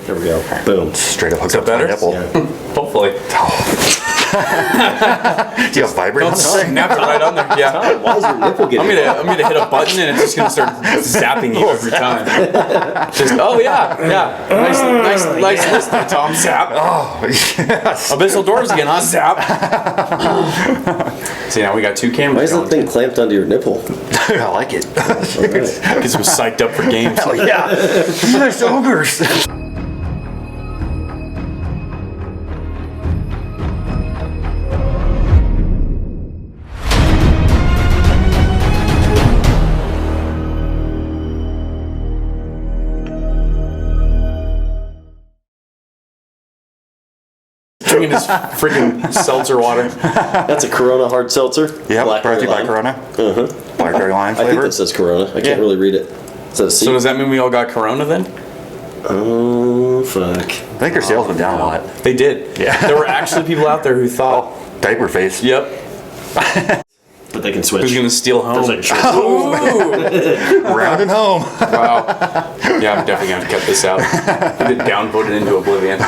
There we go. Boom. Straight up hooked Is up that to my better? nipple. Yeah. Hopefully. Do you have vibrate on this thing? Snap it right on there. Yeah. Why is your nipple getting I'm gonna hit a button and it's just gonna start zapping you every time. Just nice list there, Tom. Zap. Oh, yes. Abyssal Dwarfs again, huh? Zap. See, now we got two cameras. Why is that going. thing clamped onto your nipple? I like it. Because we're psyched up for games. Hell yeah. Nice ogres. Drinking his freaking seltzer water. That's a Corona hard seltzer. Yep, brought to Blackberry you by lime. Corona. Blackberry lime I think flavor. that says Corona. I can't really read it. Is that a C? So does that mean we all got Corona then? Oh, fuck. I think their sales went down a lot. They did. Yeah. There were actually people out there who thought, Diaper face. yep, But they can switch. who's gonna steal home? There's like a Ooh. Round and home. Wow. Yeah, I'm definitely gonna have to cut this out. Get it downvoted into oblivion.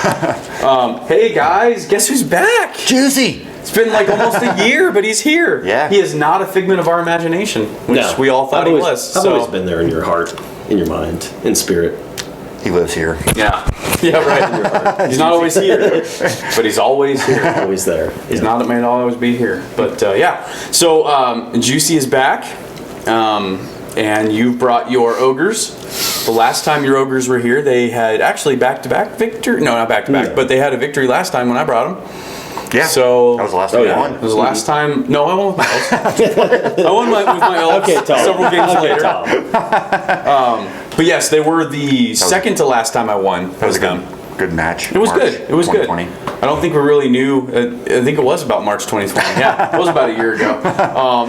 Hey guys, guess who's back? Juicy. It's been like almost a year, but he's here. Yeah. He is not a figment of our imagination, which No. we all thought he was. I've so. always been there in your heart, in your mind, in spirit. He lives here. Yeah. Yeah, right. He's not always here, but he's always here. Always there. He's not may not always be here, but yeah. So Juicy is back, and you've brought your ogres. The last time your ogres were here, they had actually back-to-back victory. No, not back-to-back, No. but they had a victory last time when I brought them. Yeah. So that was the last time yeah. I won. It was the last time. No, I won with my elves. I won with my elves Okay, Tom. several games Okay, later. Tom. But yes, they were the second to last time I won. That was a them. good match. It was March good. It was good. 2020. I don't think we really knew. I think it was about March 2020. Yeah, it was about a year ago.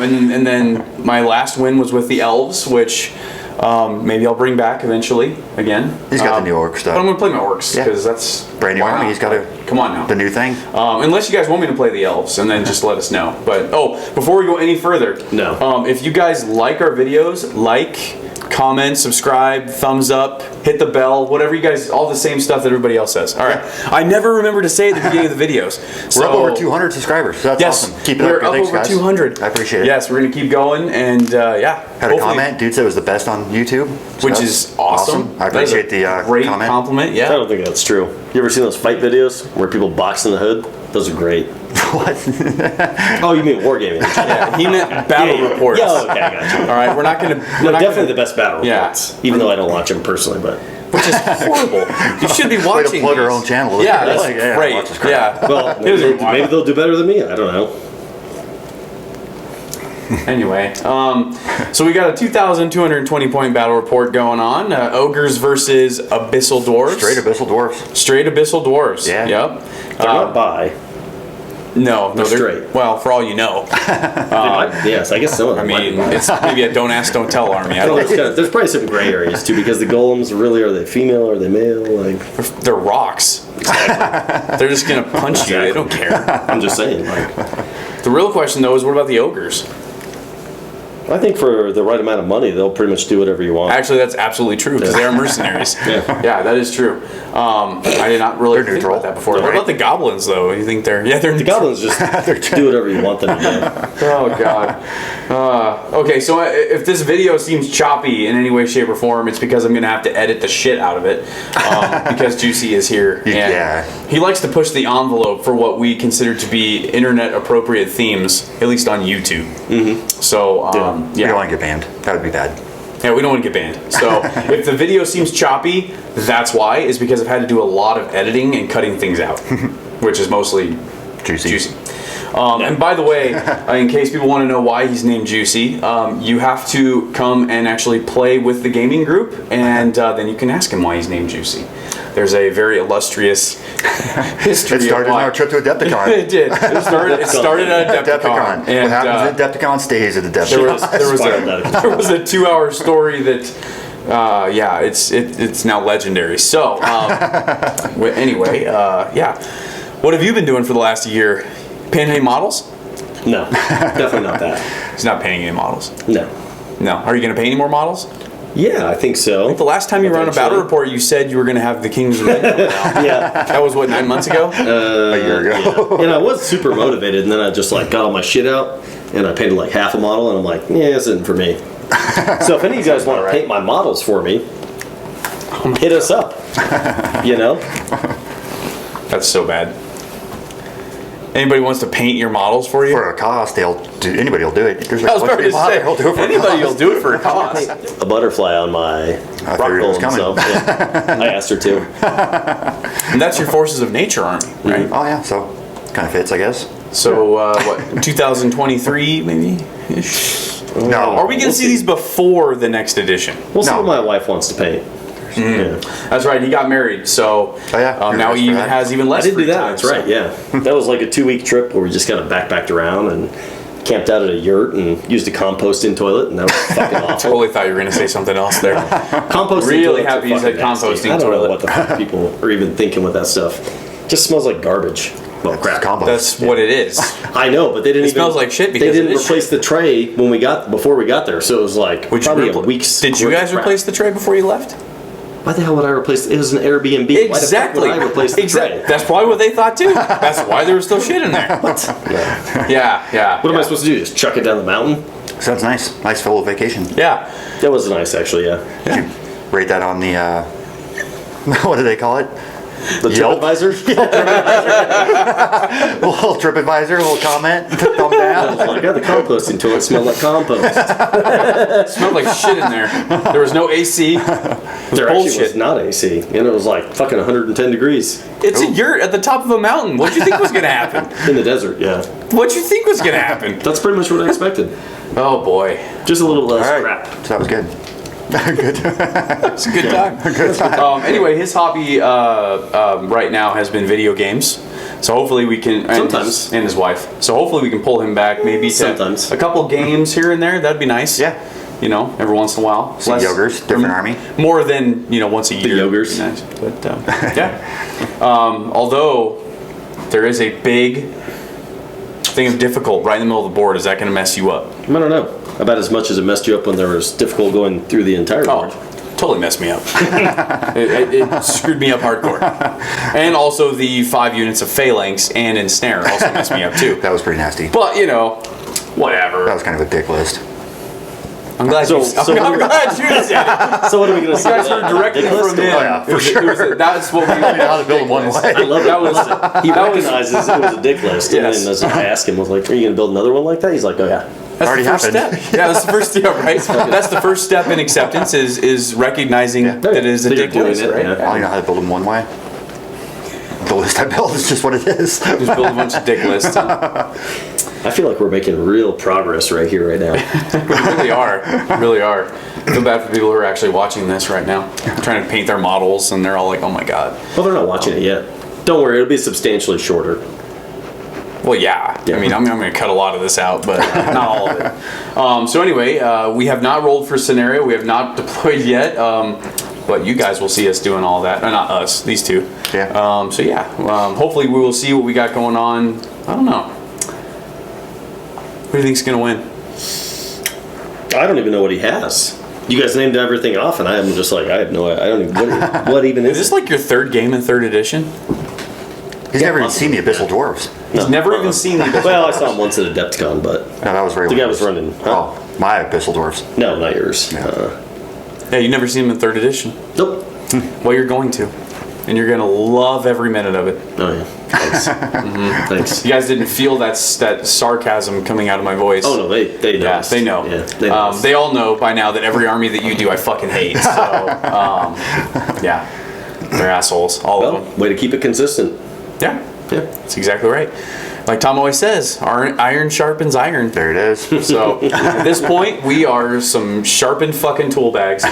And then my last win was with the elves, which maybe I'll bring back eventually again. He's got the new orc stuff. But I'm gonna play my orcs Yeah. because that's Brand new why army. not? He's got Come on now. the new thing. Unless you guys want me to play the elves, and then just let us know. But before we go any further, No. If you guys like our videos, like, comment, subscribe, thumbs up, hit the bell, whatever you guys, all the same stuff that everybody else says. All right. I never remember to say at the beginning of the videos. We're up over 200 subscribers. So that's Yes, awesome. Keep it we're up. up Thanks, over guys. 200. I appreciate it. Yes, we're gonna keep going, and yeah. Had a comment. Dude said it was the best on YouTube. So Which that's is awesome. I That is a appreciate the great comment. compliment. I Yeah. don't think that's true. You ever seen those fight videos where people box in the hood? Those are great. What? Oh, you mean wargaming? Yeah, he meant battle reports. Yeah, okay, I got you. All right, we're not gonna. No, definitely the best battle Yeah. reports. Even though I don't watch them personally, but Which is horrible. You should be Way watching. to plug our these. own channel. Yeah, that's Like, yeah, great. watch this crap. Yeah. well, maybe they'll do better than me. I don't know. Anyway, so we got a 2,220 point battle report going on. Ogres versus Abyssal Dwarfs. Straight Abyssal Dwarfs. Straight Abyssal Dwarfs. Yeah. Yep. They're not bi. No, They're straight. Well, for all you know. Yes, I guess so. I mean, it's maybe a don't ask, don't tell army. I don't know. There's probably some gray areas too, because the golems really, are they female or are they male? Like, They're rocks. They're just gonna punch you. They don't care. I'm just saying. Like, The real question though is, what about the ogres? I think for the right amount of money, they'll pretty much do whatever you want. Actually, that's absolutely true because they are mercenaries. Yeah. Yeah, that is true. I did not really They're think neutral. about that before. Right. What about the goblins though? You think they're they're The goblins just do whatever you want them to do. Oh god. Okay, so if this video seems choppy in any way, shape, or form, it's because I'm gonna have to edit the shit out of it because Juicy is here. And Yeah. he likes to push the envelope for what we consider to be internet appropriate themes, at least on YouTube. Mm-hmm. So We don't want to get banned. That would be bad. Yeah, we don't want to get banned. So if the video seems choppy, that's why, is because I've had to do a lot of editing and cutting things out, which is mostly juicy. And by the way, in case people want to know why he's named Juicy, you have to come and actually play with the gaming group, and then you can ask him why he's named Juicy. There's a very illustrious history. It started of on why. our trip to Adepticon. It did. It started at Adepticon. What happens at Adepticon stays at Adepticon. There was a 2-hour story that it's now legendary. So anyway, yeah. What have you been doing for the last year? Painting any models? No, definitely not that. He's not painting any models. No. No. Are you going to paint any more models? Yeah, I think so. The last time you were on a battle Eventually. report, you said you were going to have the Kings of Men come out. Yeah. That was, what, 9 months ago? A year ago. And I was super motivated, and then I just like got all my shit out, and I painted like half a model, and I'm like, yeah, this isn't for me. So if any of you guys want to paint my models for me, hit us up. You know? That's so bad. Anybody wants to paint your models for you? For a cost, anybody will do it. There's I was about to say, will do it for anybody a will do it for a cost. A butterfly on my rock figured it was golem, coming. so yeah, I asked her to. And that's your Forces of Nature army, right? Oh yeah, so kind of fits, I guess. So, what, 2023 maybe? No. Are we going to see these before the next edition? We'll see No. what my wife wants to paint. Yeah. That's right, he got married, so Oh, yeah. now he Congrats for that. has even less I did free do that. time, That's right. Yeah, that was like a 2-week trip where we just kind of backpacked around and camped out at a yurt and used a composting toilet, and that was fucking I awful. totally thought you were going to say something else there. Composting Really toilets are happy you said fucking nasty. composting I don't know toilet. what the fuck people are even thinking with that stuff. Just smells like garbage. Well, crap. Compost. That's what it is. I know, but they didn't. It smells like shit they because didn't it is replace the tray before we got there. So it was like probably a week's. Did you worth of guys crap. replace the tray before you left? Why the hell would I replace? It was an Airbnb. Exactly. Why the fuck would I replace the tray? That's probably what they thought too. That's why there was still shit in there. Yeah. What am I supposed to do? Just chuck it down the mountain? Sounds nice. Nice full vacation. Yeah. That was nice, actually. Yeah. Did you rate that on the, what do they call it? The Yelp? TripAdvisor. Little TripAdvisor, little comment, thumb down. Oh my god, the composting toilet smelled like compost. It smelled like shit in there. There was no AC. It was There actually was bullshit. not AC, and it was like fucking 110 degrees It's a yurt at the top of a mountain. What'd you think was gonna happen? in the desert. Yeah, What'd you think was gonna happen? that's pretty much what I expected. Oh boy. Just a little less All right. crap. So that was good. Good. It's a good time. Anyway, his hobby right now has been video games. So hopefully we can, Sometimes. and his wife. So hopefully we can pull him back maybe to Sometimes. a couple games here and there. That'd be nice. Yeah. You know, every once in a while. Some Ogres, different army. More than, once a year. Ogres. Nice. But, yeah. Although there is a big thing of difficult right in the middle of the board. Is that going to mess you up? I don't know. About as much as it messed you up when there was difficult going through the entire board. Oh, totally messed me up. it screwed me up hardcore. And also the 5 units of phalanx and ensnare also messed me up too. That was pretty nasty. But whatever. That was kind of a dick list. I'm glad So- you so I'm what- glad you said it. So what are we going to You say? guys heard directly from him. Oh, yeah, for sure. That's what we How to build one way. I love That was He recognizes it was a dick list, Yes. and then as I asked him, was like, "Are you going to build another one like that?" He's like, "Oh yeah." That's Already the first happened. step. Yeah, that's the first step, right? That's the first step in acceptance is recognizing that it is a That you're dick doing list, it, right? yeah. I don't know how to build them one way. The list I built is just what it is. Just build a bunch of dick lists. I feel like we're making real progress right here, right now. We really are. Really are. I feel bad for people who are actually watching this right now, trying to paint their models, and they're all like, "Oh my god." Well, they're not watching it yet. Don't worry, it'll be substantially shorter. Well, yeah. Yeah. I mean, I'm going to cut a lot of this out, but not all of it. So anyway, we have not rolled for scenario. We have not deployed yet. But you guys will see us doing all that. Not us, these two. Yeah. So yeah, hopefully we will see what we got going on. I don't know. Who do you think's going to win? I don't even know what he has. You guys named everything off, and I'm just like, I have no, I don't even, what even Is is this like your third game in 3rd edition? He's never even seen the Abyssal Dwarfs. He's never even seen the Well, I saw him once at Adepticon, but No, that was very the guy weird. was running. Oh, my Abyssal Dwarfs. No, not yours. Yeah, you never seen him in 3rd edition. Nope. Well, you're going to. And you're going to love every minute of it. Oh yeah. Thanks. Thanks. You guys didn't feel that sarcasm coming out of my voice. Oh no, they know. Yeah, they know. Yeah, they know. They all know by now that every army that you do, I fucking hate. So, yeah, they're assholes, all of Well, them. way to keep it consistent. Yeah, Yeah. that's exactly right. Like Tom always says, iron sharpens iron. There it is. So at this point, we are some sharpened fucking tool bags. Oh,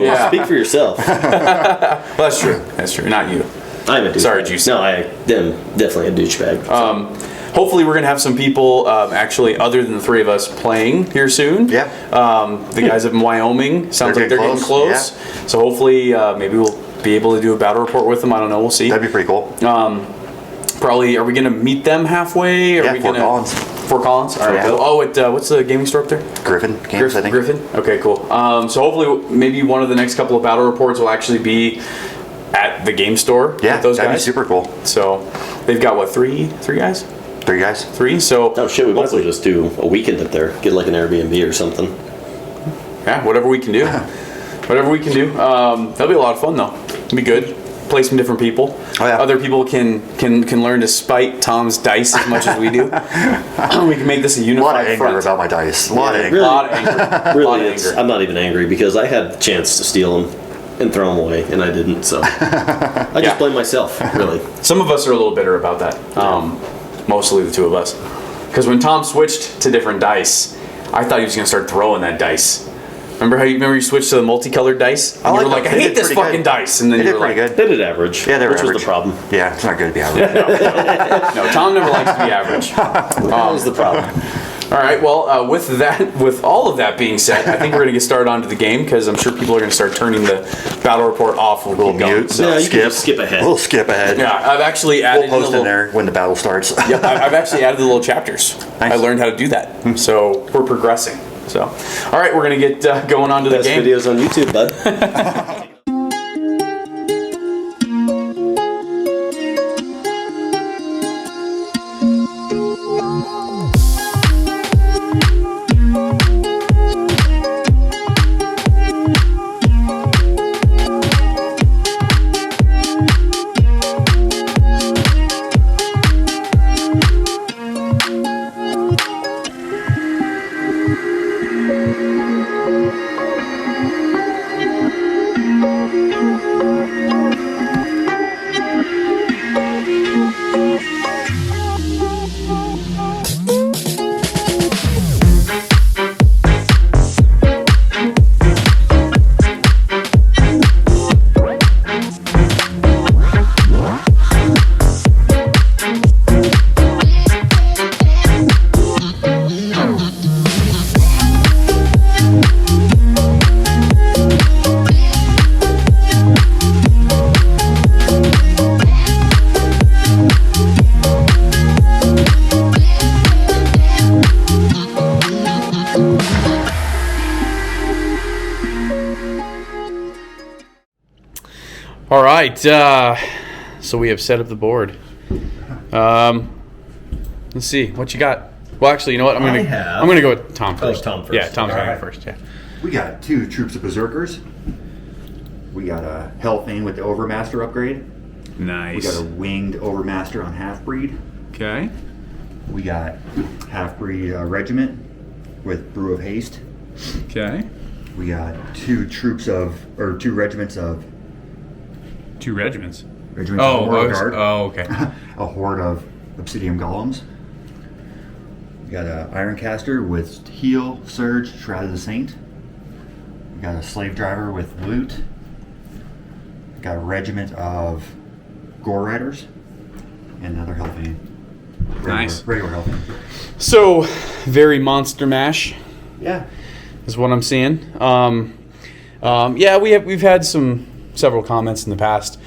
yeah. speak for yourself. Well, that's true. That's true. Not you. I'm a douchebag. Sorry, Juicy. No, I am definitely a douchebag. Hopefully, we're gonna have some people actually, other than the three of us, playing here soon. Yeah. The guys up in Wyoming sounds They're like they're getting getting close. So hopefully, maybe we'll be able to do a battle report with them. I don't know. We'll see. That'd be pretty cool. Probably, are we gonna meet them halfway? Are Yeah, we Fort gonna Collins. Fort Collins. All right. Yeah. Cool. Oh, what's the gaming store up there? Griffin Games, I think. Griffin. Okay, cool. So hopefully, maybe one of the next couple of battle reports will actually be at the game store. Yeah, with those that'd guys. be super cool. So they've got what, three guys? 3 guys. 3. So Oh shit, we might as well just do a weekend up there. Get like an Airbnb or something. yeah, whatever we can do. Whatever we can do. That'll be a lot of fun though. It'll be good. Play some different people. Oh, yeah. Other people can learn to spite Tom's dice as much as we do. We can make this a A lot unified of anger front. about my dice. A lot of Yeah, anger. A lot of anger. A Really, lot of it's- anger. I'm not even angry because I had the chance to steal them and throw them away, and I didn't. So I Yeah. just blame myself, really. Some of us are a little bitter about that. Mostly the 2 of us. Because when Tom switched to different dice, I thought he was going to start throwing that dice. Remember you switched to the multicolored dice? And you were like, I hate this fucking dice. And then They you did were pretty like, good. They did average. Yeah, they were which average. was the problem. Yeah, it's not good to be average. no, Tom never likes to be average. That was the problem. All right, well, with all of that being said, I think we're going to get started onto the game because I'm sure people are going to start turning the battle report off. We'll keep going. Mute. So, Yeah, you can just skip ahead. We'll skip ahead. yeah, I've actually added We'll post the in little, there when the battle starts. Yep, I've actually added the little chapters. Nice. I learned how to do that, so we're progressing. So, all right, we're going to get going on to the Best game. videos on YouTube, bud. All right, so we have set up the board. Let's see what you got. Well, actually, you know what? I'm gonna go with Tom first. Tom first. Yeah, Tom's going Alright. first. Yeah. We got 2 troops of berserkers. We got a Hellthane with the Overmaster upgrade. We Nice. got a winged Overmaster on Half-Breed. Okay. We got Half-Breed Regiment with Brew of Haste. Okay. We got 2 regiments of 2 regiments. of Royal Guard. okay. A horde of Obsidian Golems. We got a Ironcaster with Heal, Surge, Shroud of the Saint. We got a Slave Driver with Loot. We got a regiment of Gore Riders. And another Hellthane. Nice. Regular Hellthane. So, very Monster Mash Yeah. is what I'm seeing. Yeah, we've had several comments in the past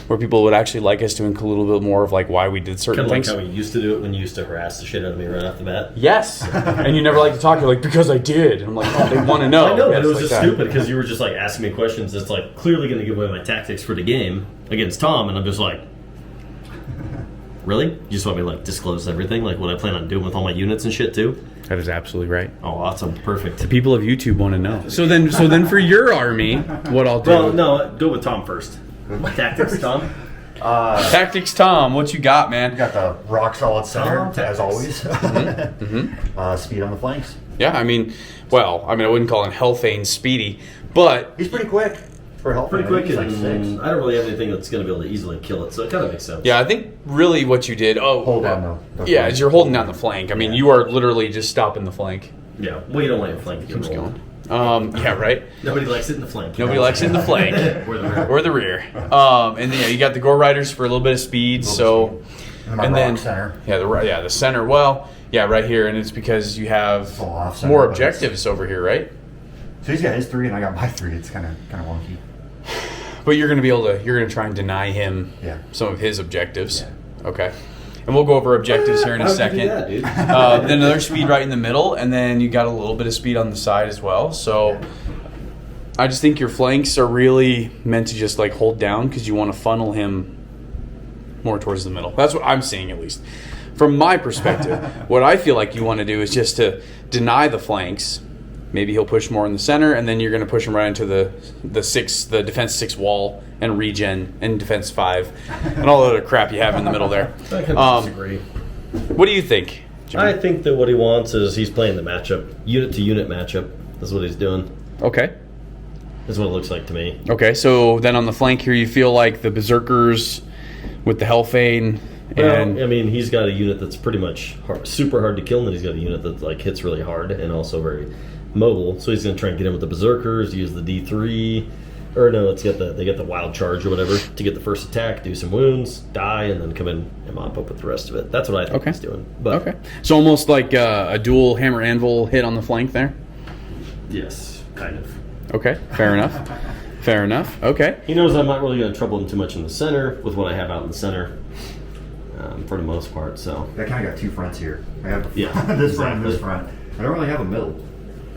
where people would actually like us to include a little bit more of like why we did certain Kind of like things. how we used to do it when you used to harass the shit out of me right off the bat. Yes, and you never like to talk. You're like, because I did. And I'm like, oh, they want to know. I know, Yeah, but it was it's just like that. stupid because you were just like asking me questions that's like clearly going to give away my tactics for the game against Tom, and I'm just like, really? You just want me to like disclose everything, like what I plan on doing with all my units and shit too? That is absolutely right. Oh, awesome, perfect. People of YouTube want to know. So then for your army, what I'll do? Well, no, go with Tom first. My tactics, Tom. Tactics, Tom. What you got, man? We got the rock solid center, Tactics. as always. Speed on the flanks. Yeah, I mean, I wouldn't call him Hellthane speedy, but He's pretty quick for Hellthane. Pretty quick, He's like and 6. I don't really have anything that's going to be able to easily kill it, so it kind of makes sense. yeah, I think really what you did. Hold on, though. Yeah, is you're holding down the flank. I mean, you are literally just stopping the flank. Yeah, well, you don't like a flank. Keeps going. Yeah, right. Nobody likes it in the flank. Nobody likes it in the flank Or the rear. or the rear. And yeah, you got the Gore Riders for a little bit of speed. So, And my and rock then center. the center. Well, yeah, right here, and it's because you have Full off center, more but it's- objectives over here, right? So he's got his 3 and I got my 3. It's kind of wonky. But you're gonna try and deny him Yeah. some of his objectives. Yeah. Okay. and we'll go over objectives here in a How'd you second. do that, dude? Then another speed right in the middle, and then you got a little bit of speed on the side as well. So I just think your flanks are really meant to just like hold down because you want to funnel him more towards the middle. That's what I'm seeing, at least from my perspective. What I feel like you want to do is just to deny the flanks. Maybe he'll push more in the center, and then you're going to push him right into the defense 6 wall and regen and defense 5 and all the other crap you have in the middle there. I kind of disagree. What do you think, Jimmy? I think that what he wants is he's playing the matchup, unit to unit matchup. That's what he's doing. Okay. That's what it looks like to me. Okay, so then on the flank here, you feel like the Berserkers with the Hellfane. And Well, I mean, he's got a unit that's pretty much super hard to kill, and then he's got a unit that like hits really hard and also very mobile. So he's going to try and get in with the Berserkers, use the D3, or no, they get the wild charge or whatever to get the first attack, do some wounds, die, and then come in and mop up with the rest of it. That's what I think he's doing. But okay, so almost like a dual hammer anvil hit on the flank there. yes, kind of. Okay, fair enough. Fair enough. Okay. He knows I'm not really going to trouble him too much in the center with what I have out in the center, for the most part. So I kind of got 2 fronts here. I have Yeah, this front and exactly. this front. I don't really have a middle.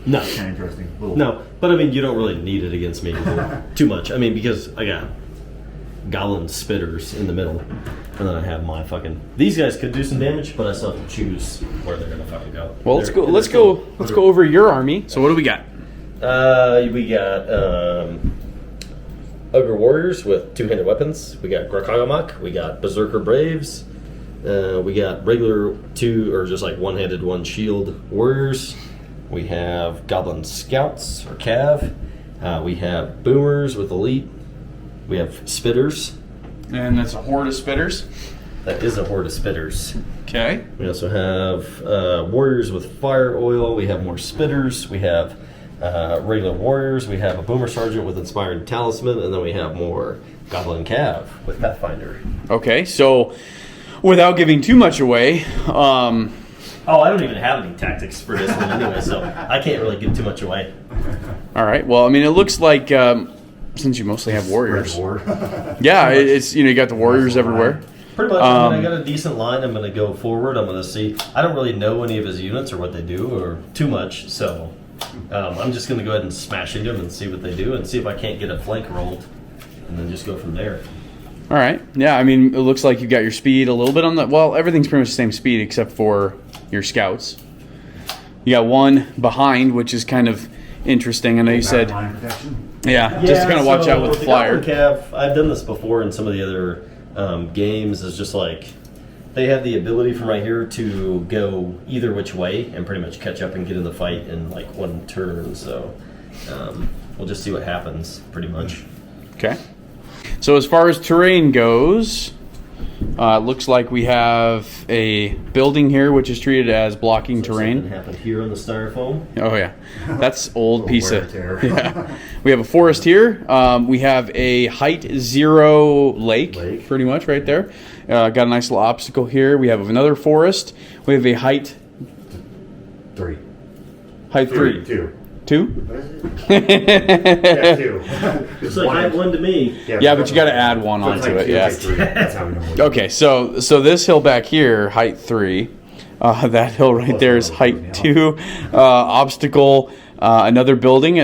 no, Kind of interesting. Little. no. But I mean, you don't really need it against me too much. I mean, because I got Goblin Spitters in the middle, and then I have my fucking. These guys could do some damage, but I still have to choose where they're going to fucking go. Well, let's go. Let's go over your army. So what do we got? We got Ogre Warriors with 2-handed weapons. We got Grakagamak. We got Berserker Braves. We got regular 2 or just like 1-handed 1 shield warriors. We have Goblin Scouts or Cav. We have Boomers with Elite. We have Spitters. And that's a horde of spitters. That is a horde of Spitters. Okay. We also have Warriors with Fire Oil. We have more Spitters. We have regular Warriors. We have a Boomer Sergeant with Inspired Talisman. And then we have more Goblin Cav with Pathfinder. Okay. So, without giving too much away, Oh, I don't even have any tactics for this one anyway, so I can't really give too much away. all right. Well, I mean, it looks like since you mostly have warriors, War. yeah, it's you got the warriors everywhere. Pretty much, I mean, I got a decent line. I'm going to go forward. I'm going to see. I don't really know any of his units or what they do or too much, so I'm just going to go ahead and smash into them and see what they do and see if I can't get a flank rolled, and then just go from there. All right. Yeah, I mean, it looks like you got your speed a little bit on the. Well, everything's pretty much the same speed except for your scouts. You got 1 behind, which is kind of interesting. I know you said, Line protection. yeah, just to kind of watch out with the flyer. Goblin Cav, I've done this before in some of the other games. Is just like they have the ability from right here to go either which way and pretty much catch up and get in the fight in like 1 turn. So we'll just see what happens, pretty much. Okay. So as far as terrain goes, it looks like we have a building here which is treated as blocking terrain. Something happened here on the styrofoam. Oh yeah, that's old piece wear of. and tear. Yeah. We have a forest here. We have a height 0 lake, pretty much right there. Got a nice little obstacle here. We have another forest. We have a height 3. 3. 2. 2. What is it? Yeah, 2. It's like height 1 to me. Yeah, but you got to add 1 onto it. Yeah. That's how we know. Okay, so this hill back here, height 3. That hill right there is height 2. Obstacle, another building,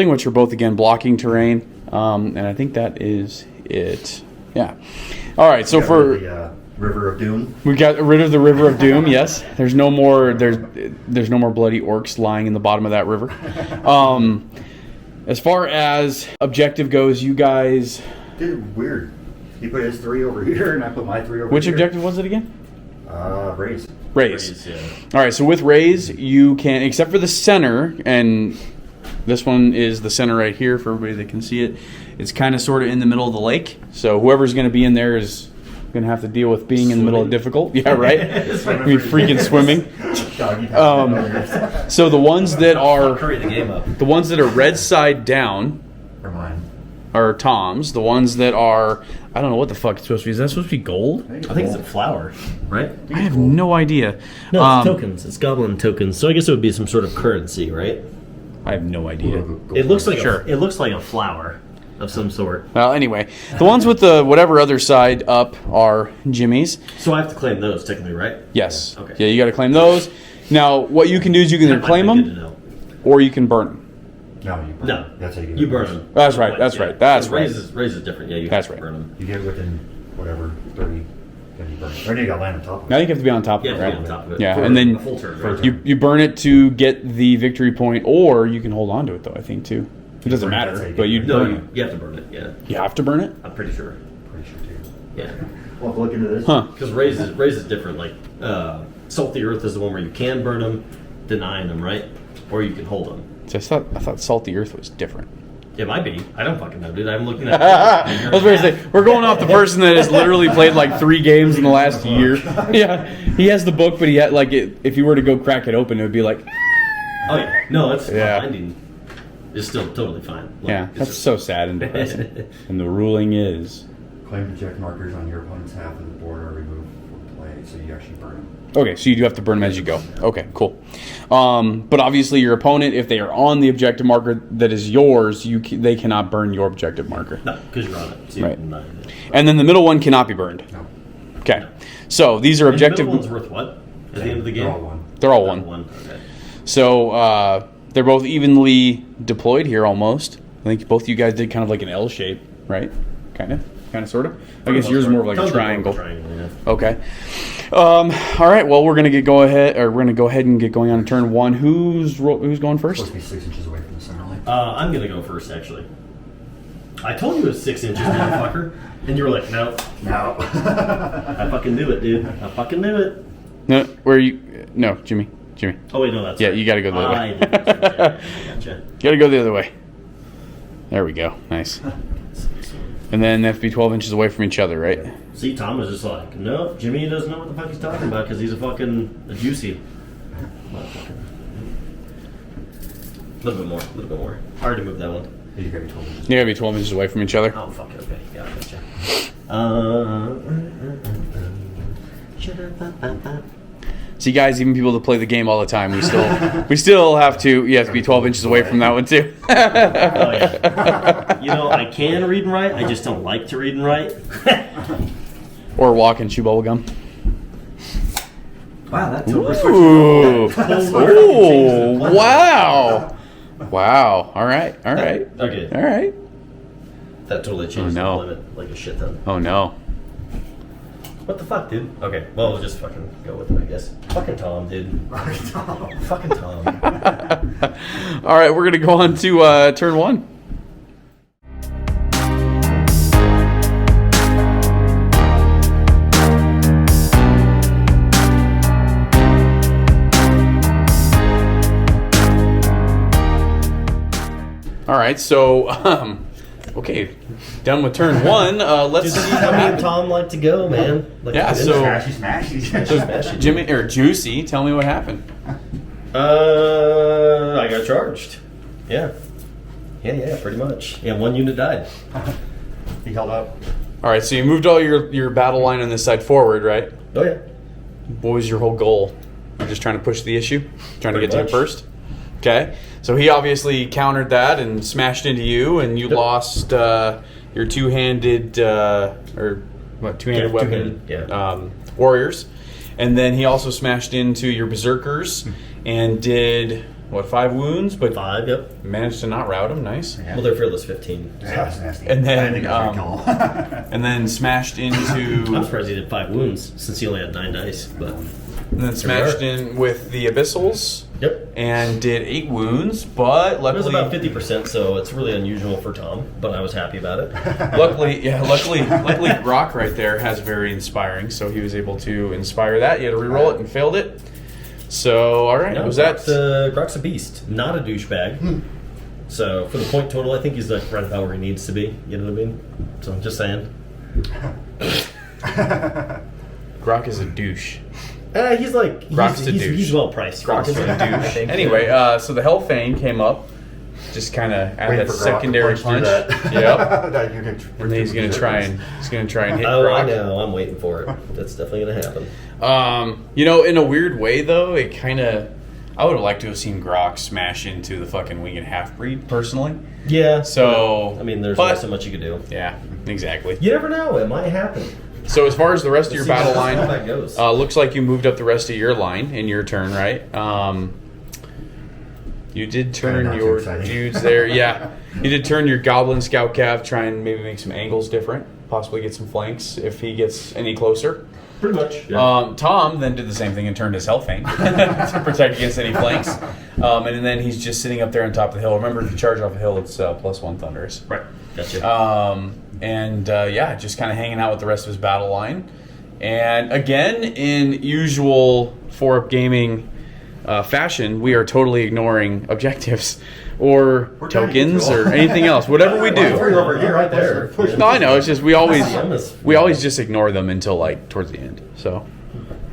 which are both again blocking terrain. And I think that is it. Yeah. All right. So for the River of Doom. we got rid of the River of Doom. Yes. There's no more. There's no more bloody orcs lying in the bottom of that river. As far as objective goes, you guys. Did it weird. He put his 3 over here, and I put my 3 over Which here. objective was it again? Raze. Raze. Yeah. All right, so with Raze, you can, except for the center, and this one is the center right here for everybody that can see it. It's kind of sort of in the middle of the lake, so whoever's going to be in there is going to have to deal with being in the middle of difficult. Yeah, right? I mean, freaking swimming. So the ones that are Hurry the game up. the ones that are red side down For mine. are Tom's. The ones that are, I don't know what the fuck it's supposed to be. Is that supposed to be gold? I think it's a flower, right? I have no idea. No, it's tokens. It's goblin tokens. So I guess it would be some sort of currency, right? I have no idea. It looks like Sure. it looks like a flower. of some sort. Well, anyway, the ones with the whatever other side up are Jimmy's. So I have to claim those technically, right? Yes. Okay. Yeah, you got to claim those. Now, what you can do is you can either claim Good to them know. or you can burn them. No, you burn. No, That's how you get you it. burn them. That's right. That's right. That's right. Raze is different. Yeah, you That's have to right. burn them. You get within whatever 30, then you burn it. Or you got to land on top of it. Now you have to be on top of You it, have to right? be on top of it. Yeah, for and then a full turn. Right? You burn it to get the victory point, or you can hold on to it though. I think too. It doesn't Burn it, matter, that's how you but get you it. No, burn it. you have to burn it. Yeah, You have to burn it. I'm pretty sure. Pretty sure too. Yeah, We'll have to look into this. Huh? because Raze is different. Like Salty Earth is the one where you can burn them, denying them, right? Or you can hold them. So I thought Salty Earth was different. It might be. I don't fucking know, dude. I'm looking at. I was going to say, we're going off the person that has literally played like 3 games in the last year. Yeah, he has the book, but he had like if you were to go crack it open, it would be like, Oh yeah, no, it's Yeah. binding. It's still totally fine. Like, yeah, it's that's just- so sad and depressing. And the ruling is, Claim the check markers on your opponent's half of the board are removed from play, so you actually burn them. okay, so you do have to burn them as you go. Okay, cool. But obviously, your opponent, if they are on the objective marker that is yours, they cannot burn your objective marker. No, because you're on it. So you Right. can deny it. And then the middle one cannot be burned. No. Okay, so these are And the objective. middle one's worth what? At the end of the game? They're all one. They're all Oh, one. Okay. So they're both evenly deployed here almost. I think both of you guys did kind of like an L shape, right? Kind of, sort of. I guess yours is more of like a Sounds triangle. triangle, yeah. Okay. All right. Well, we're gonna go ahead and get going on turn 1. Who's going first? Supposed to be 6 inches away from the center line. I'm gonna go first, actually. I told you it was 6 inches, motherfucker, and you were like, "No, No. I fucking knew it, dude. I fucking knew it." No, where are you? No, Jimmy. Oh wait, no, that's Yeah, right. you got to go the other I way. did. Gotcha. You got to go the other way. There we go. Nice. And then they have to be 12 inches away from each other, right? See, Tom was just like, "No, Jimmy doesn't know what the fuck he's talking about because he's a juicy motherfucker." A little bit more. Hard to move that one. You gotta be 12 inches. You got to be 12 inches away from each other. Oh fuck it, okay, yeah, I gotcha. See, guys, even people that play the game all the time, we still have to. You have to be 12 inches away from that one too. Oh, yeah. You know, I can read and write. I just don't like to read and write. Or walk and chew bubble gum. Wow, that totally Ooh. Oh, Oh, wow. Wow. All right. Okay. All right. That totally changed Oh, no. the limit like a shit ton. Oh, no. What the fuck, dude? Okay, well, we'll just fucking go with it, I guess. Fucking Tom, dude. Fucking Tom. All right. We're going to go on to turn 1. All right, so okay, done with turn 1. Let's Just see see how what me and happens. Tom like to go, man. Like, Yeah, it's so- Smashy. Jimmy or Juicy, tell me what happened. I got charged. Yeah, pretty much. Yeah, 1 unit died. He held up. All right, so you moved all your battle line on this side forward, right? Oh yeah. What was your whole goal? You're just trying to push the issue, trying to Pretty get to him much. first. Okay, so he obviously countered that and smashed into you, and you Yep. lost your two-handed two-handed Yeah, weapon two-handed, warriors, and then he also smashed into your berserkers and did 5 wounds, but 5, yep. managed to not rout him. Nice. Yeah. Well, they're fearless 15. Yeah, that's nasty. And then, I think I should kill him. And then smashed I'm into, surprised he did 5 wounds since he only had 9 dice, but and then smashed in with the Abyssals. yep. And did 8 wounds, but It was luckily, about 50%, so it's really unusual for Tom, but I was happy about it. luckily, Brock right there has very inspiring, so he was able to inspire that. You had to reroll it and failed it. So, all right, No, was that? Grok's a beast, not a douchebag. So for the point total, I think he's like right about where he needs to be. You know what I mean? So I'm just saying. Grok is a douche. He's like Grok's a douche. he's well priced. Grok is a douche. Anyway, so the Hellfang came up, just kind of add Waiting that for Grok to secondary punch punch. through that. Yep. That unit. And then he's gonna try and hit Oh, Grok. I know. I'm waiting for it. That's definitely gonna happen. In a weird way though, it kind of, I would have liked to have seen Grok smash into the fucking winged half-breed, personally. Yeah. So... I mean, there's only so much you could do. Yeah, exactly. You never know. It might happen. So as far as the rest of your battle line, how that goes. looks like you moved up the rest of your line in your turn, right? You did turn your dudes there. Yeah. You did turn your Goblin Scout Cav, try and maybe make some angles different. Possibly get some flanks if he gets any closer. Pretty much. Yeah. Tom then did the same thing and turned his Hellfang to protect against any flanks. And then he's just sitting up there on top of the hill. Remember, if you charge off a hill, it's +1 Thunderous. Right. Gotcha. Just kind of hanging out with the rest of his battle line. And again, in usual 4UP Gaming fashion, we are totally ignoring objectives or tokens or anything else. Whatever we do. Over here, right there. No, I know. It's just we always just ignore them until like towards the end. So,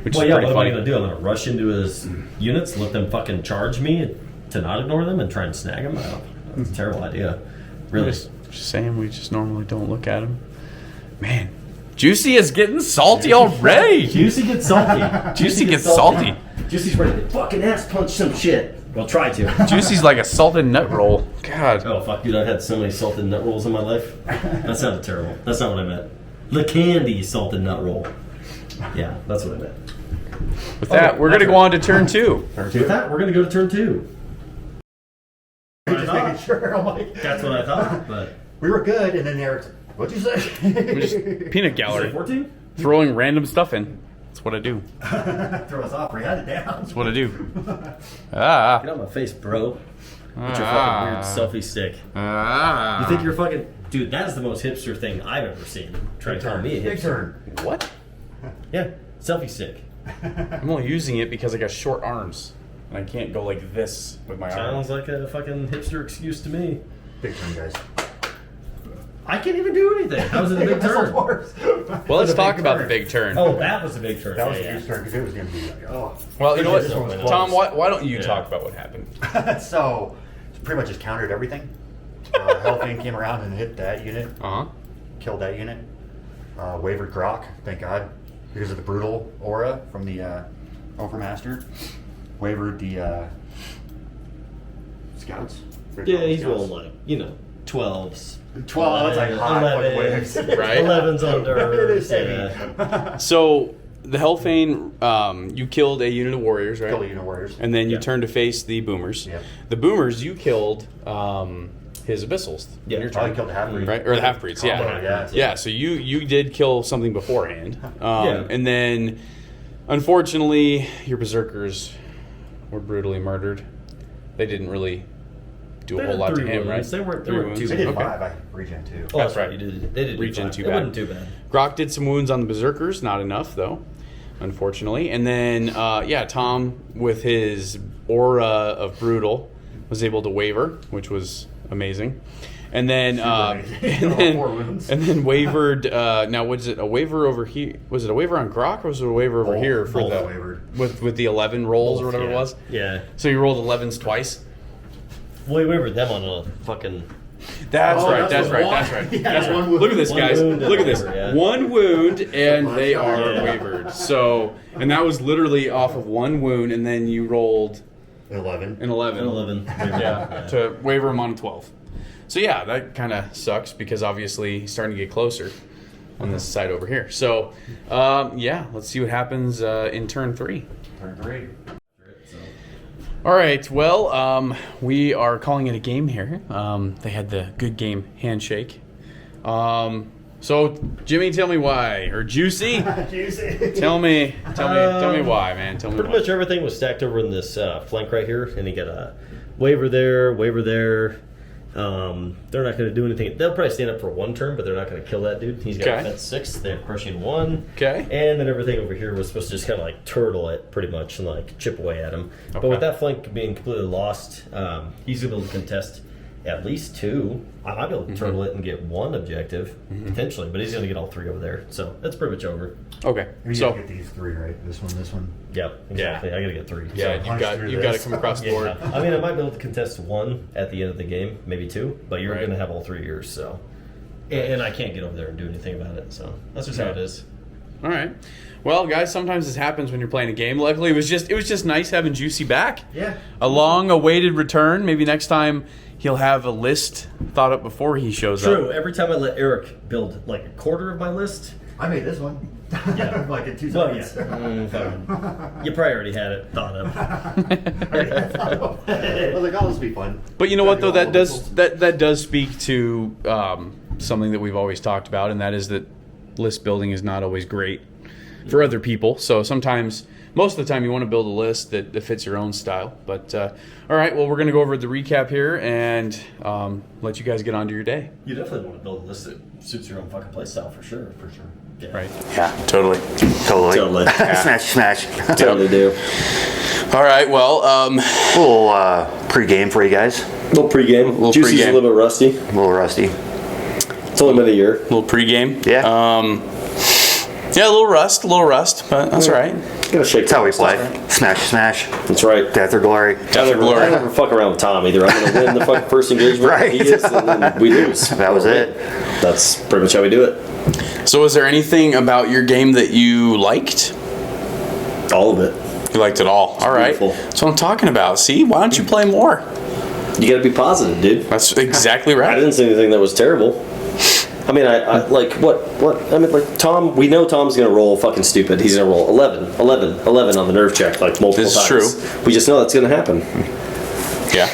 which is pretty what funny. am I gonna do? I'm gonna rush into his units, let them fucking charge me to not ignore them, and try and snag them. That's a terrible idea. Really. Just saying, we just normally don't look at them. Man, Juicy is getting salty already. Juicy gets salty. Juicy gets salty. Juicy's ready to fucking ass punch some shit. Well, try to. Juicy's like a salted nut roll. God. Oh, fuck, dude. I've had so many salted nut rolls in my life. That sounded terrible. That's not what I meant. The candy salted nut roll. Yeah, that's what I meant. With that, we're going to go on to turn 2. With that, we're going to go to turn 2. Just making sure. I'm like, That's what I thought, but... we were good, and then Eric's like, what'd you say? Just peanut gallery. 14? Throwing random stuff in. That's what I do. Throw us off. We had it down. That's what I do. Get out of my face, bro. With your fucking weird selfie stick. You think you're fucking... Dude, that is the most hipster thing I've ever seen. Try to call me a Big hipster. turn. What? Yeah, selfie stick. I'm only using it because I got short arms. And I can't go like this with my arms. Sounds like a fucking hipster excuse to me. Big turn, guys. I can't even do anything. How is it a big turn? Well, let's talk about the big turn. Oh, that was a big turn. That was a huge turn because it was going to be like, oh. Well, you know This one was what, Tom, close. why don't you talk about what happened? So, pretty much just countered everything. Hellfang came around and hit that unit. Killed that unit. Wavered Grok, thank God, because of the brutal aura from the Overmaster. Wavered the scouts. Yeah, he's rolling like, 12s. 12, it's like high fucking waves. Right? 11's under. It is yeah. heavy. So, the Hellfang, you killed a unit of warriors, right? Killed the unit warriors. And then you turned to face the boomers. Yep. The boomers, you killed his abyssals. Yeah, in your Probably turn. killed the half-breed. Right? Or the half-breeds, yeah. Combo, yeah. Yeah, so you did kill something beforehand. Yeah. And then, unfortunately, your berserkers were brutally murdered. They didn't really do a whole lot to him, right? They weren't Three too wounds. They bad. did Okay. 5, I regen 2. Oh, That's right. You did. They did Regen five. too It bad. wasn't too bad. Grok did some wounds on the berserkers, not enough though, unfortunately. And then, Tom, with his aura of brutal, was able to waver, which was amazing. And then, and then wavered. Now, was it a waver over here? Was it a waver on Grok, or was it a waver over here for both the wavered. with the 11 rolls or whatever yeah. it was? Yeah. So you rolled 11s twice. Well, we wavered them on a fucking... That's Oh, right. that's That's right. one. That's right. Yeah, That's right. one wound. Look at this, One guys. wound and Look at this. waver, yeah. One wound, and they are Yeah. wavered. So, and that was literally off of one wound, and then you rolled 11. an 11. An 11. Yeah, to waver him on a 12. So yeah, that kind of sucks because obviously he's starting to get closer on this side over here. So, let's see what happens in turn 3. Turn 3. All right, well, we are calling it a game here. They had the good game handshake. So, Jimmy, tell me why, or Juicy, Juicy. tell me why, man. Tell me Pretty why. much everything was stacked over in this flank right here, and you got a waver there. They're not going to do anything. They'll probably stand up for one turn, but they're not going to kill that dude. He's got Okay. defense 6. They have crushing 1. Okay. And then everything over here was supposed to just kind of like turtle it, pretty much, and like chip away at him. Okay. But with that flank being completely lost, he's going to be able to contest at least 2. I might be able to turtle it and get 1 objective potentially, but he's going to get all 3 over there. So that's pretty much over. Okay. You So get these 3, right? This one. Yep, exactly. I got to get 3. yeah, punch through you've got to this. come across the board. I mean, I might be able to contest 1 at the end of the game, maybe 2, but you're Right. going to have all 3 yours, so. And I can't get over there and do anything about it, so that's just how it is. All right. Well, guys, sometimes this happens when you're playing a game. Luckily, it was just nice having Juicy back. Yeah. A long-awaited return. Maybe next time he'll have a list thought up before he shows up. True. Every time I let Eric build like a quarter of my list, I made this one. Yeah. Like in 2 well, yeah. seconds. You probably already had it thought of. I was like, oh, this will be fun. But you know what, though? That does speak to something that we've always talked about, and that is that list building is not always great for other people. So sometimes, most of the time, you want to build a list that fits your own style. But all right, well, we're going to go over the recap here and let you guys get on to your day. You definitely want to build a list that suits your own fucking playstyle for sure. Yeah. Right. Yeah, totally. Totally. Smash. Totally do. All right, well, Little pre-game for you guys. Little pregame. Juicy's pregame. a little bit rusty. A little rusty. It's only been a year. little pregame. Yeah. Yeah, a little rust, but that's all right. Gotta shake. That's how we play. Right. Smash. That's right. Death or glory. Death or glory. I never fuck around with Tom either. I'm gonna win the fucking first engagement. Right. He is, and then we lose. That was it. That's pretty much how we do it. So was there anything about your game that you liked? All of it. You liked it all. All right. beautiful. That's what I'm talking about. See, why don't you play more? You gotta be positive, dude. That's exactly I right. didn't see anything that was terrible. I mean, I like what? I mean, like Tom. We know Tom's gonna roll fucking stupid. He's gonna roll 11 on the nerve check like multiple This is times. true. We just know that's gonna happen. Yeah.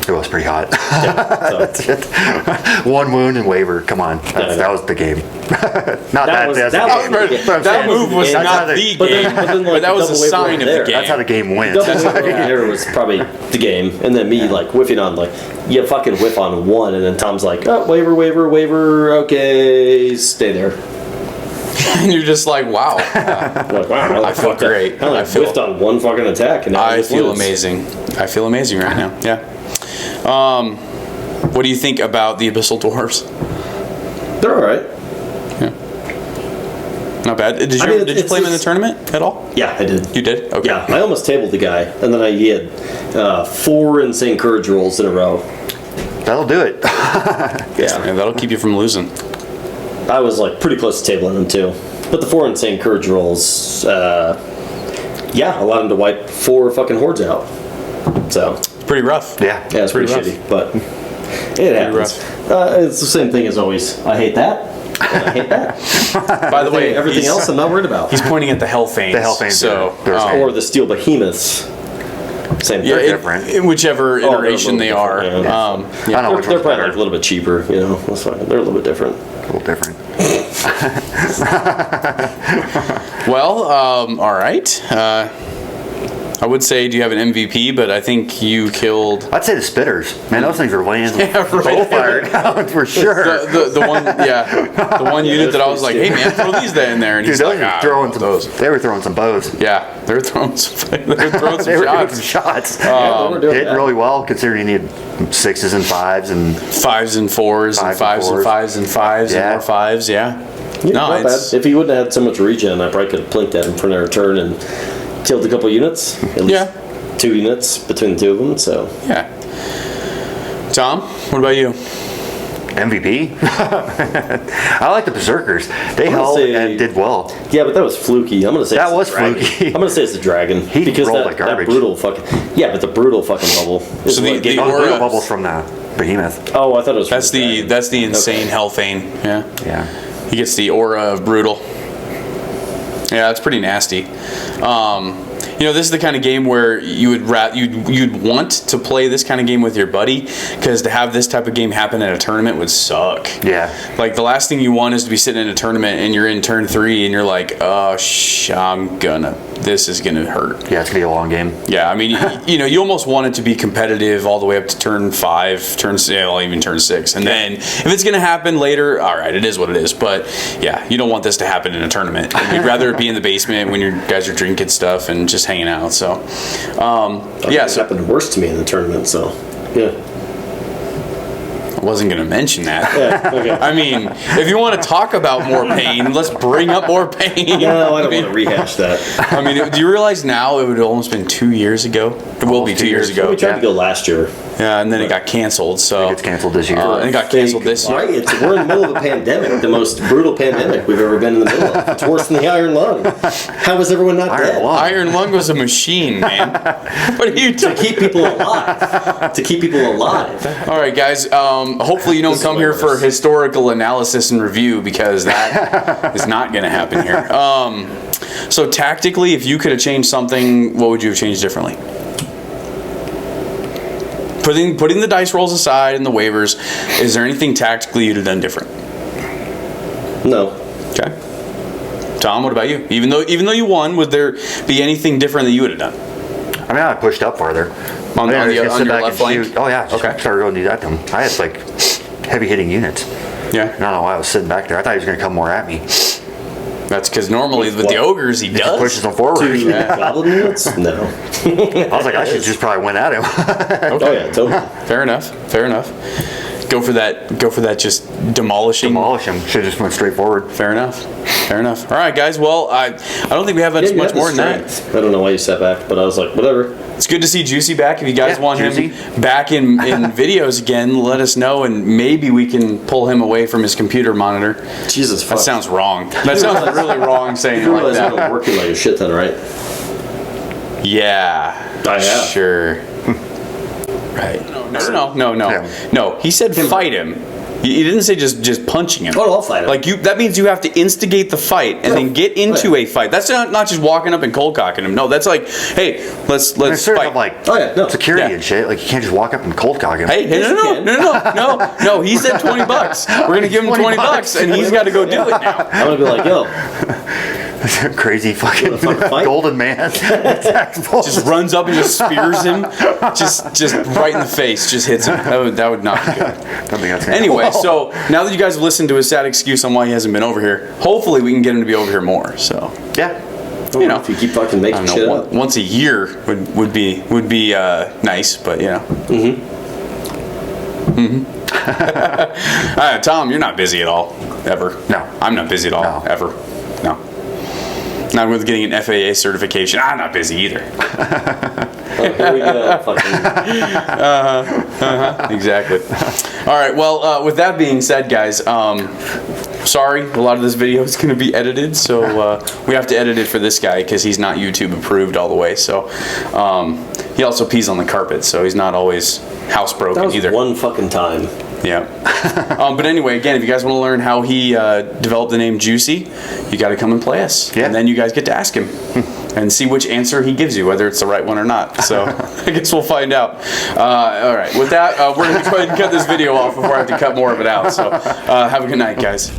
It was pretty hot. So, 1 wound and waiver. Come on. That was the game. Not that. was- That's that the was- game. But That's what I'm That saying. move was That's not how the but game, then, like, but that was a double waiver sign over of there. the game. That's how the game went. double waiver there was probably the game, and then me like whiffing on like you fucking whiff on 1, and then Tom's like, oh, waiver, okay, stay there. And you're just like, wow. I'm like, wow, I feel great. I only I feel- whiffed on 1 fucking attack, and now I just feel lose. amazing. I feel amazing right now. Yeah. What do you think about the Abyssal Dwarfs? They're all right. Not bad. Did you, I mean, did you play them in the tournament at all? Yeah, I did. You did? Okay. Yeah, I almost tabled the guy, and then he had 4 insane courage rolls in a row. That'll do it. Yeah, And that'll keep you from losing. I was like pretty close to tabling him too. But the 4 insane courage rolls, yeah, allowed him to wipe 4 fucking hordes out. So Pretty rough. Yeah. yeah, it's pretty rough. shitty, but it happens. It's the same thing as always. I hate that. And I hate that. By the way, everything he's- else I'm not worried about. He's pointing at the Hellfanes. The Hellfanes, So, they're Or the steel behemoths. Same thing. yeah, different. in whichever they're a iteration they little are. different, yeah. I don't know They're, which they're one's probably better. like a little bit cheaper, you know. That's fine. They're a little bit different. A little different. Well, all right. I would say, do you have an MVP? But I think you killed I'd say the spitters. Man, those things are laying Yeah, right. bow fired out for sure. the one, yeah, the one unit that I was like, hey man, throw these in there, and Dude, he's those like, were ah, throwing some. those. They were throwing some bows. Yeah, they're throwing some, they're throwing They some were doing shots. some shots. We're doing Hit that. really well considering you need 6s and 5s and 5s and 4s and 5s and 5s and 5s Yeah. and more 5s. Yeah. Yeah, No, not it's bad. If he wouldn't have had so much regen, I probably could have plinked at him for another turn and killed a couple units. At least Yeah. 2 units between the 2 of them. So yeah. Tom, what about you? MVP. I like the berserkers. They gonna held say- and did well. yeah, but that was fluky. I'm gonna say That it's the was dragon. fluky. I'm gonna say it's the dragon He because rolled that, like garbage. that brutal fucking but the brutal fucking bubble. Is So what the gave Oh, me- the aura- brutal bubbles from the behemoth. oh, I thought it was. That's from the dragon. insane Hellfane. Yeah. Yeah. He gets the aura of brutal. Yeah, that's pretty nasty. You know, this is the kind of game where you'd want to play this kind of game with your buddy, because to have this type of game happen at a tournament would suck. Yeah. Like, the last thing you want is to be sitting in a tournament and you're in turn 3 and you're like, oh, this is gonna hurt. Yeah, it's gonna be a long game. Yeah, I mean, you know, you almost want it to be competitive all the way up to turn 5, even turn 6. And then if it's going to happen later, all right, it is what it is. But yeah, you don't want this to happen in a tournament. You'd rather it be in the basement when you guys are drinking stuff and just hanging out. So, yeah, It so happened worse to me in the tournament. So yeah. I wasn't going to mention that. Yeah, okay. I mean, if you want to talk about more pain, let's bring up more pain. No, I don't want to rehash that. I mean, do you realize now it would have almost been 2 years ago? It will be 2 years ago. We tried to go last year. Yeah, and then it got canceled. So It's canceled this year. and it got canceled this year. Right, we're in the middle of a pandemic, the most brutal pandemic we've ever been in the middle of. It's worse than the Iron Lung. How was everyone not dead? Iron Lung was a machine, man. What are you To talking? keep people alive. To keep people alive. All right, guys. Hopefully you don't This is come way here for worse. historical analysis and review, because that is not going to happen here. So tactically, if you could have changed something, what would you have changed differently? Putting the dice rolls aside and the waivers, is there anything tactically you'd have done different? No. Okay. Tom, what about you? Even though you won, would there be anything different that you would have done? I mean, I pushed up farther. On I your sit back left and flank? shoot. Oh yeah, Okay. started going to do that to him. I had like heavy hitting units. Yeah. I don't know why I was sitting back there. I thought he was going to come more at me. That's because normally with the ogres he does. Pushes them forward. Two goblin units? No. I was like, I should just probably went at him. Oh yeah, totally. Fair enough. Fair enough. Go for that. Just demolishing. Demolish him. Should have just went straight forward. Fair enough. Fair enough. All right, guys. Well, I don't think we have Yeah, you much had the more than that. strength. I don't know why you sat back, but I was like, whatever. It's good to see Juicy back. If you guys Yeah, want Juicy. him back in videos again, let us know, and maybe we can pull him away from his computer monitor. Jesus fuck. That sounds wrong. That sounds really wrong saying it You like realize I've that. been working like a shit ton, right? Yeah. I have. Sure. Right. No. Yeah. No. He said fight him. He didn't say just punching him. Oh, I'll fight him. Like that means you have to instigate the fight and then get into a fight. That's not just walking up and cold cocking him. No, that's like, hey, let's It's sort fight. of like Oh, yeah, no. security Yeah. and shit. Like you can't just walk up and cold cock him. Hey, Yes, you can. no. He said $20. We're gonna give him 20 bucks, and he's got to go do it now. I'm gonna be like, yo, Crazy fucking fucking fight? golden man. Just runs up and just spears him, just right in the face, just hits him. That would not be good. I think that's gonna Anyway, so now that you guys have listened to his sad excuse on why he hasn't been over here, hopefully we can get him to be over here more. So yeah. you know, if you keep fucking I making don't shit know, up. once a year would be nice, but you know. Tom, you're not busy at all, ever. No. I'm not busy at all, No. ever. No. Not with getting an FAA certification. I'm not busy either. Oh, here we go. Fucking. Exactly. All right. Well, with that being said, guys, sorry, a lot of this video is going to be edited, so we have to edit it for this guy because he's not YouTube approved all the way. So he also pees on the carpet, so he's not always housebroken That was either. one fucking time. Yeah. But anyway, again, if you guys want to learn how he developed the name Juicy, you got to come and play us. Yeah. And then you guys get to ask him and see which answer he gives you, whether it's the right one or not. So I guess we'll find out. All right. With that, we're going to go ahead and cut this video off before I have to cut more of it out. So have a good night, guys.